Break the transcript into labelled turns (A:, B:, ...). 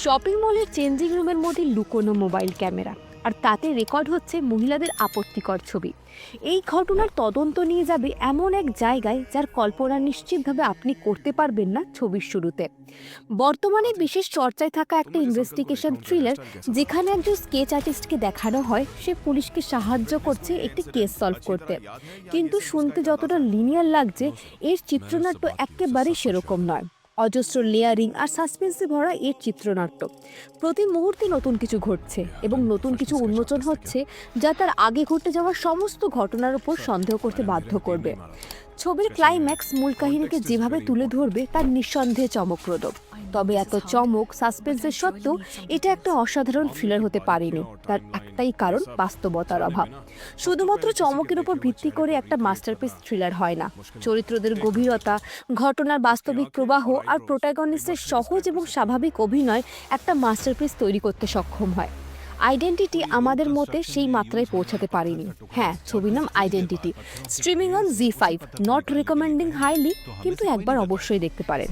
A: Shopping মলের changing রুমের মধ্যে লুকোনো মোবাইল ক্যামেরা, আর তাতে রেকর্ড হচ্ছে মহিলাদের আপত্তিকর ছবি। এই ঘটনার তদন্ত নিয়ে যাবে এমন এক জায়গায় যার কল্পনা নিশ্চিতভাবে আপনি করতে পারবেন না ছবির শুরুতে। বর্তমানে বিশেষ চর্চায় থাকা একটা ইনভেস্টিগেশন থ্রিলার, যেখানে একজন স্কেচ আর্টিস্টকে দেখানো হয় সে পুলিশকে সাহায্য করছে একটি কেস সলভ করতে। কিন্তু শুনতে যতটা লিনিয়ার লাগছে, এর চিত্রনাট্য একেবারেই সেরকম নয়। অজস্র লেয়ারিং আর সাসপেন্সে ভরা এর চিত্রনাট্য। প্রতি মুহূর্তে নতুন কিছু ঘটছে এবং নতুন কিছু উন্মোচন হচ্ছে, যা তার আগে ঘটে যাওয়া সমস্ত ঘটনার উপর সন্দেহ করতে বাধ্য করবে। ছবির ক্লাইম্যাক্স মূল কাহিনীকে যেভাবে তুলে ধরবে তার নিঃসন্দেহে চমকপ্রদ। তবে এত চমক সাসপেন্সের সত্ত্বেও এটা একটা অসাধারণ থ্রিলার হতে পারেনি। তার একটাই কারণ, বাস্তবতার অভাব। শুধুমাত্র চমকের উপর ভিত্তি করে একটা মাস্টারপিস থ্রিলার হয় না। চরিত্রদের গভীরতা, ঘটনার বাস্তবিক প্রবাহ আর প্রোটাগনিস্টের সহজ এবং স্বাভাবিক অভিনয় একটা মাস্টারপিস তৈরি করতে সক্ষম হয়। আইডেন্টিটি আমাদের মতে সেই মাত্রায় পৌঁছাতে পারেনি। হ্যাঁ, ছবির নাম identity, streaming on ZEE5, not recommending highly, কিন্তু একবার অবশ্যই দেখতে পারেন।